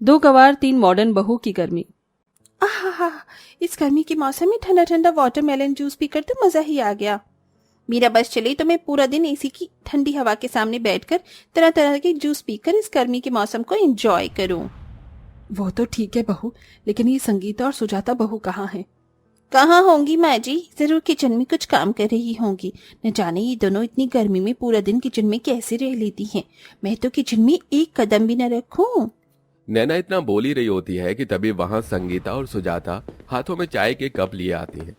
दो गवार तीन मॉडर्न बहू की गर्मी। आहा, इस गर्मी के मौसम में ठंडा ठंडा वाटरमेलन जूस पीकर तो मजा ही आ गया। मेरा बस चले तो मैं पूरा दिन एसी की ठंडी हवा के सामने बैठकर तरह तरह के जूस पीकर इस गर्मी के मौसम को एंजॉय करूं। वो तो ठीक है बहू, लेकिन ये संगीता और सुजाता बहू कहाँ हैं? कहाँ होंगी माँ जी? जरूर किचन में कुछ काम कर रही होंगी। न जाने ये दोनों इतनी गर्मी में पूरा दिन किचन में कैसे रह लेती हैं। मैं तो किचन में एक कदम भी न रखूं। नैना इतना बोल ही रही होती है कि तभी वहां संगीता और सुजाता हाथों में चाय के कप लिए आती हैं।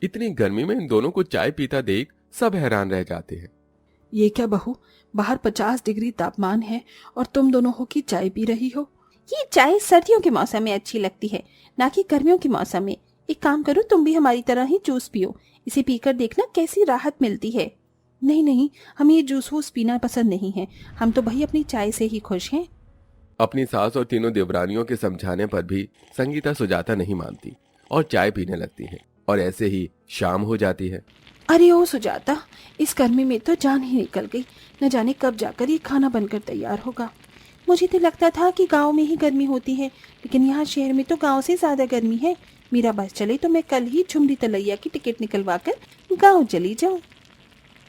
इतनी गर्मी में इन दोनों को चाय पीता देख सब हैरान रह जाते हैं। ये क्या बहू, बाहर 50 डिग्री तापमान है और तुम दोनों हो की चाय पी रही हो? ये चाय सर्दियों के मौसम में अच्छी लगती है, ना कि गर्मियों के मौसम में। एक काम करो, तुम भी हमारी तरह ही जूस पियो। इसे पीकर देखना कैसी राहत मिलती है। नहीं नहीं, हमें ये जूस वूस पीना पसंद नहीं है। हम तो भाई अपनी चाय से ही खुश हैं। अपनी सास और तीनों देवरानियों के समझाने पर भी संगीता सुजाता नहीं मानती और चाय पीने लगती है और ऐसे ही शाम हो जाती है। अरे ओ सुजाता, इस गर्मी में तो जान ही निकल गई। न जाने कब जाकर ये खाना बनकर तैयार होगा। मुझे तो लगता था कि गांव में ही गर्मी होती है, लेकिन यहाँ शहर में तो गांव से ज्यादा गर्मी है। मेरा बस चले तो मैं कल ही झुमरी तलैया की टिकट निकलवा कर गाँव चली जाऊँ।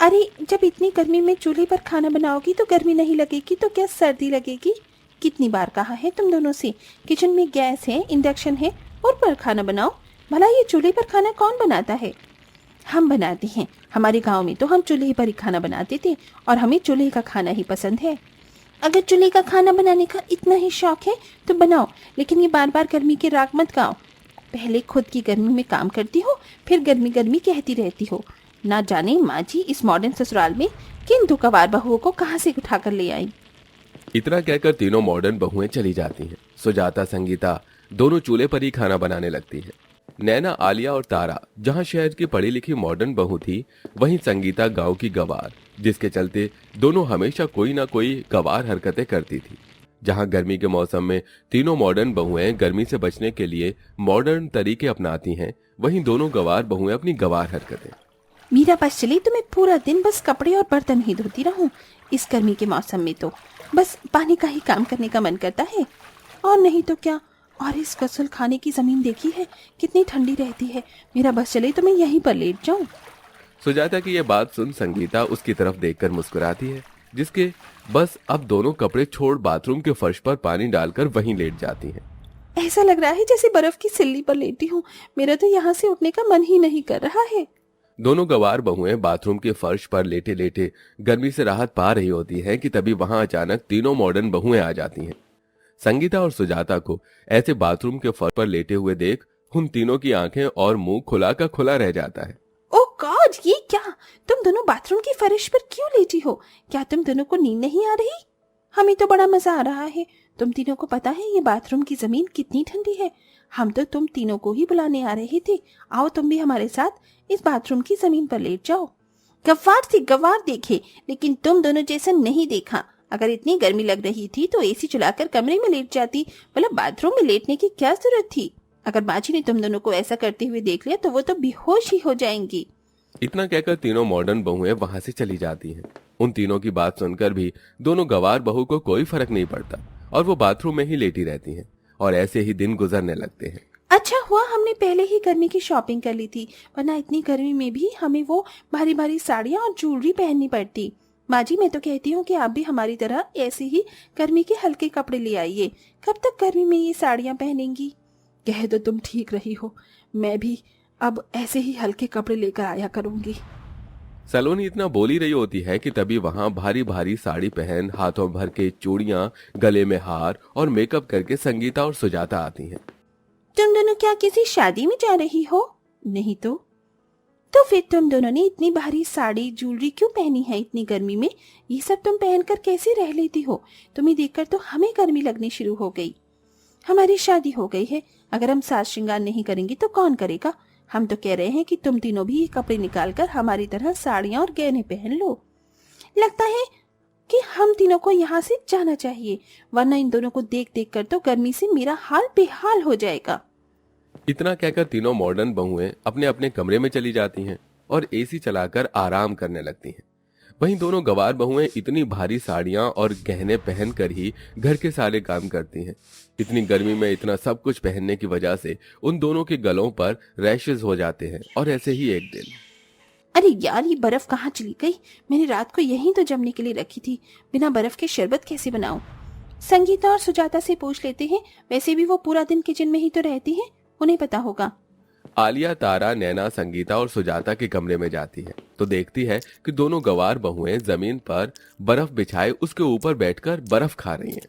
अरे, जब इतनी गर्मी में चूल्हे पर खाना बनाओगी तो गर्मी नहीं लगेगी तो क्या सर्दी लगेगी? कितनी बार कहा है तुम दोनों से, किचन में गैस है, इंडक्शन है, और पर खाना बनाओ। भला ये चूल्हे पर खाना कौन बनाता है? हम बनाते हैं। हमारे गांव में तो हम चूल्हे पर ही खाना बनाते थे और हमें चूल्हे का खाना ही पसंद है। अगर चूल्हे का खाना बनाने का इतना ही शौक है तो बनाओ, लेकिन ये बार बार गर्मी के राग मत गाओ। पहले खुद की गर्मी में काम करती हो, फिर गर्मी गर्मी कहती रहती हो। ना जाने माँ जी इस मॉडर्न ससुराल में किन दुकवार बहुओं को कहाँ से उठाकर ले आई। इतना कहकर तीनों मॉडर्न बहुएं चली जाती हैं। सुजाता संगीता दोनों चूल्हे पर ही खाना बनाने लगती हैं। नैना, आलिया और तारा जहां शहर की पढ़ी लिखी मॉडर्न बहू थी, वहीं संगीता गांव की गवार, जिसके चलते दोनों हमेशा कोई ना कोई गवार हरकतें करती थी। जहां गर्मी के मौसम में तीनों मॉडर्न बहुएं गर्मी से बचने के लिए मॉडर्न तरीके अपनाती हैं, वहीं दोनों गवार बहुएं अपनी गवार हरकतें। मेरा बस चले तो मैं पूरा दिन बस कपड़े और बर्तन ही धोती रहूं। इस गर्मी के मौसम में तो बस पानी का ही काम करने का मन करता है, और नहीं तो क्या। और इस कसल खाने की जमीन देखी है, कितनी ठंडी रहती है। मेरा बस चले तो मैं यहीं पर लेट जाऊं। सुजाता की यह बात सुन संगीता उसकी तरफ देखकर मुस्कुराती है, जिसके बस अब दोनों कपड़े छोड़ बाथरूम के फर्श पर पानी डालकर वहीं लेट जाती हैं। ऐसा लग रहा है जैसे बर्फ की सिल्ली पर लेटी हूँ। मेरा तो यहाँ से उठने का मन ही नहीं कर रहा है। दोनों गवार बहुएं बाथरूम के फर्श पर लेटे लेटे गर्मी से राहत पा रही होती हैं कि तभी वहां अचानक तीनों मॉडर्न बहुएं आ जाती हैं। संगीता और सुजाता को ऐसे बाथरूम के फर्श पर लेटे हुए देख उन तीनों की आंखें और मुंह खुला का खुला रह जाता है। ओ गॉड, ये क्या? तुम दोनों बाथरूम की फर्श पर क्यों लेटी हो? क्या तुम दोनों को नींद नहीं आ रही? हमें तो बड़ा मजा आ रहा है। तुम तीनों को पता है ये बाथरूम की जमीन कितनी ठंडी है? हम तो तुम तीनों को ही बुलाने आ रहे थे। आओ तुम भी हमारे साथ इस बाथरूम की जमीन पर लेट जाओ। गवार से गवार देखे, लेकिन तुम दोनों जैसा नहीं देखा। अगर इतनी गर्मी लग रही थी तो एसी चलाकर कमरे में लेट जाती, मतलब बाथरूम में लेटने की क्या जरूरत थी? अगर बाजी ने तुम दोनों को ऐसा करते हुए देख लिया तो वो तो बेहोश ही हो जाएंगी। इतना कहकर तीनों मॉडर्न बहुएं वहां से चली जाती हैं। उन तीनों की बात सुनकर भी दोनों गवार बहू को कोई फर्क नहीं पड़ता और वो बाथरूम में ही लेटी रहती हैं और ऐसे ही दिन गुजरने लगते हैं। अच्छा हुआ हमने पहले ही गर्मी की शॉपिंग कर ली थी, वरना इतनी गर्मी में भी हमें वो भारी भारी साड़ियाँ और ज्वेलरी पहननी पड़ती। माँ जी, मैं तो कहती हूँ कि आप भी हमारी तरह ऐसे ही गर्मी के हल्के कपड़े ले आइए। कब तक गर्मी में ये साड़ियाँ पहनेंगी? कह तो तुम ठीक रही हो, मैं भी अब ऐसे ही हल्के कपड़े लेकर आया करूंगी। सलोनी इतना बोली रही होती है कि तभी वहां भारी भारी साड़ी पहन, हाथों भर के चूड़ियां, गले में हार और मेकअप करके संगीता और सुजाता आती हैं। तुम दोनों क्या किसी शादी में जा रही हो? नहीं तो फिर तुम दोनों ने इतनी भारी साड़ी ज्वेलरी क्यों पहनी है इतनी गर्मी में? ये सब तुम पहनकर कैसे रह लेती हो? तुम्हें देखकर तो हमें गर्मी लगनी शुरू हो गई। हमारी शादी हो गई है, अगर हम साज श्रृंगार नहीं करेंगे तो कौन करेगा? हम तो कह रहे हैं कि तुम तीनों भी ये कपड़े निकालकर हमारी तरह साड़ियाँ और गहने पहन लो। लगता है कि हम तीनों को यहाँ से जाना चाहिए, वरना इन दोनों को देख देख कर तो गर्मी से मेरा हाल बेहाल हो जाएगा। इतना कहकर तीनों मॉडर्न बहुएं अपने अपने कमरे में चली जाती हैं और एसी चलाकर आराम करने लगती हैं। वहीं दोनों गवार बहुएं इतनी भारी साड़ियां और गहने पहनकर ही घर के सारे काम करती हैं। इतनी गर्मी में इतना सब कुछ पहनने की वजह से उन दोनों के गलों पर रैशेस हो जाते हैं। और ऐसे ही एक दिन, अरे यार, ये बर्फ कहाँ चली गई? मैंने रात को यहीं तो जमने के लिए रखी थी। बिना बर्फ के शरबत कैसे बनाऊं? संगीता और सुजाता से पूछ लेते हैं। वैसे भी वो पूरा दिन किचन में ही तो रहती हैं, उन्हें पता होगा। आलिया, तारा, नैना, संगीता और सुजाता के कमरे में जाती है तो देखती है कि दोनों गवार बहुएं जमीन पर बर्फ बिछाए उसके ऊपर बैठकर बर्फ खा रही हैं।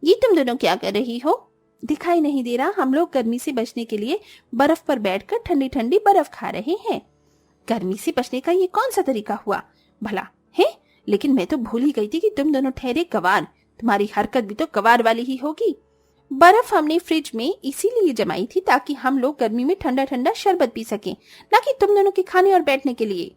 ये तुम दोनों क्या कर रही हो? दिखाई नहीं दे रहा? हम लोग गर्मी से बचने के लिए बर्फ पर बैठकर ठंडी ठंडी बर्फ खा रहे हैं। गर्मी से बचने का ये कौन सा तरीका हुआ भला है? लेकिन मैं तो भूल ही गई थी कि तुम दोनों ठहरे गवार। तुम्हारी हरकत भी तो गवार वाली ही होगी। बर्फ हमने फ्रिज में इसीलिए जमाई थी ताकि हम लोग गर्मी में ठंडा ठंडा शरबत पी सकें, ना कि तुम दोनों के खाने और बैठने के लिए।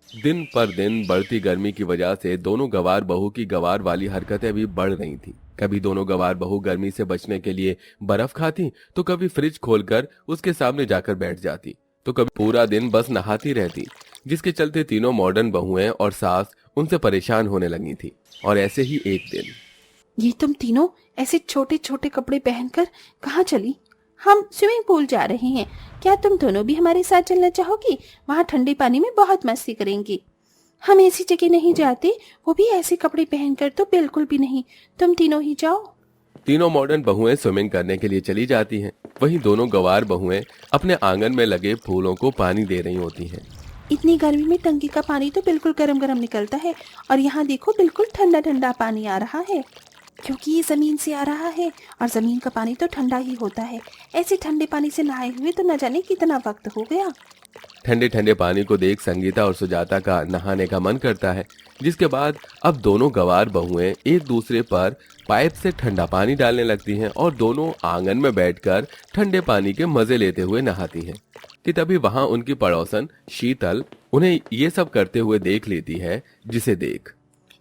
दिन पर दिन बढ़ती गर्मी की वजह से दोनों गवार बहू की गवार वाली हरकतें भी बढ़ रही थी। कभी दोनों गवार बहू गर्मी से बचने के लिए बर्फ खाती तो कभी फ्रिज खोलकर उसके सामने जाकर बैठ जाती तो कभी पूरा दिन बस नहाती रहती, जिसके चलते तीनों मॉडर्न बहुएं और सास उनसे परेशान होने लगी थी। और ऐसे ही एक दिन, ये तुम तीनों ऐसे छोटे छोटे कपड़े पहनकर कहाँ चली? हम स्विमिंग पूल जा रहे हैं। क्या तुम दोनों भी हमारे साथ चलना चाहोगी? वहाँ ठंडे पानी में बहुत मस्ती करेंगी। हम ऐसी जगह नहीं जाते, वो भी ऐसे कपड़े पहनकर तो बिल्कुल भी नहीं। तुम तीनों ही जाओ। तीनों मॉडर्न बहुएं स्विमिंग करने के लिए चली जाती हैं। वहीं दोनों गवार बहुएं अपने आंगन में लगे फूलों को पानी दे रही होती हैं। इतनी गर्मी में टंकी का पानी तो बिल्कुल गरम गरम निकलता है, और यहाँ देखो बिल्कुल ठंडा ठंडा पानी आ रहा है, क्योंकि ये जमीन से आ रहा है और जमीन का पानी तो ठंडा ही होता है। ऐसे ठंडे पानी से नहाए हुए तो न जाने कितना वक्त हो गया। ठंडे ठंडे पानी को देख संगीता और सुजाता का नहाने का मन करता है, जिसके बाद अब दोनों गवार बहुएं एक दूसरे पर पाइप से ठंडा पानी डालने लगती हैं और दोनों आंगन में बैठकर ठंडे पानी के मजे लेते हुए नहाती हैं कि तभी वहां उनकी पड़ोसन शीतल उन्हें ये सब करते हुए देख लेती है, जिसे देख,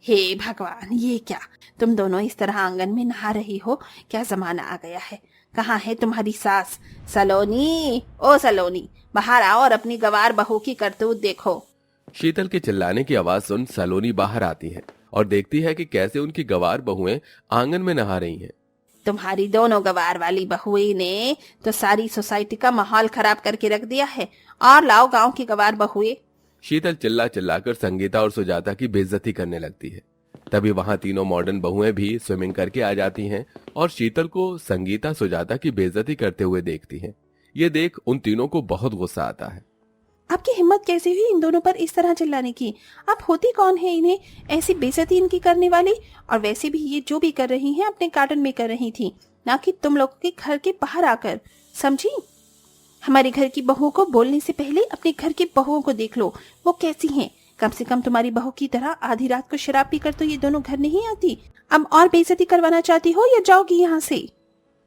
हे भगवान, ये क्या? तुम दोनों इस तरह आंगन में नहा रही हो? क्या जमाना आ गया है? कहाँ है तुम्हारी सास? सलोनी, ओ सलोनी, बाहर आओ और अपनी गवार बहू की करतूत देखो। शीतल के चिल्लाने की आवाज सुन सलोनी बाहर आती है और देखती है कि कैसे उनकी गवार बहुएं आंगन में नहा रही हैं। तुम्हारी दोनों गवार वाली बहुएं ने तो सारी सोसाइटी का माहौल खराब करके रख दिया है। और लाओ गांव की गवार बहुएं। शीतल चिल्ला चिल्लाकर संगीता और सुजाता की बेइज्जती करने लगती है। तभी वहां तीनों मॉडर्न बहुएं भी स्विमिंग करके आ जाती हैं और शीतल को संगीता सुजाता की बेइज्जती करते हुए देखती हैं। ये देख उन तीनों को बहुत गुस्सा आता है। आपकी हिम्मत कैसे हुई इन दोनों पर इस तरह चिल्लाने की? आप होती कौन है इन्हें ऐसी बेइज्जती इनकी करने वाली? और वैसे भी ये जो भी कर रही हैं अपने गार्डन में कर रही थी, ना कि तुम लोगों के घर के बाहर आकर, समझी? हमारे घर की बहुओं को बोलने से पहले अपने घर की बहुओं को देख लो, वो कैसी हैं। कम से कम तुम्हारी बहू की तरह आधी रात को शराब पीकर तो ये दोनों घर नहीं आती। अब और बेइज्जती करवाना चाहती हो या जाओगी यहाँ से?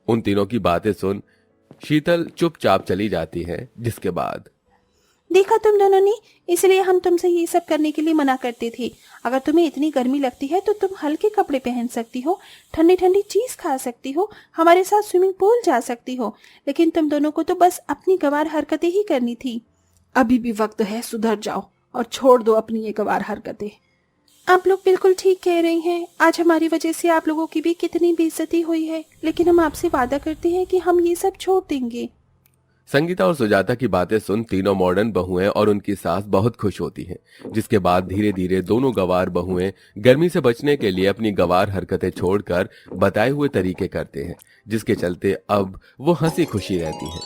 उन तीनों की बातें सुन शीतल चुपचाप चली जाती है, जिसके बाद, देखा तुम दोनों ने, इसलिए हम तुमसे ये सब करने के लिए मना करते थे। अगर तुम्हें इतनी गर्मी लगती है तो तुम हल्के कपड़े पहन सकती हो, ठंडी ठंडी चीज खा सकती हो, हमारे साथ स्विमिंग पूल जा सकती हो, लेकिन तुम दोनों को तो बस अपनी गवार हरकतें ही करनी थी। अभी भी वक्त है, सुधर जाओ और छोड़ दो अपनी ये गवार हरकतें। आप लोग बिल्कुल ठीक कह रही हैं। आज हमारी वजह से आप लोगों की भी कितनी बेइज्जती हुई है, लेकिन हम आपसे वादा करते हैं कि हम ये सब छोड़ देंगे। संगीता और सुजाता की बातें सुन तीनों मॉडर्न बहुएं और उनकी सास बहुत खुश होती हैं, जिसके बाद धीरे धीरे दोनों गवार बहुएं गर्मी से बचने के लिए अपनी गवार हरकतें छोड़कर बताए हुए तरीके करते हैं, जिसके चलते अब वो हंसी खुशी रहती हैं।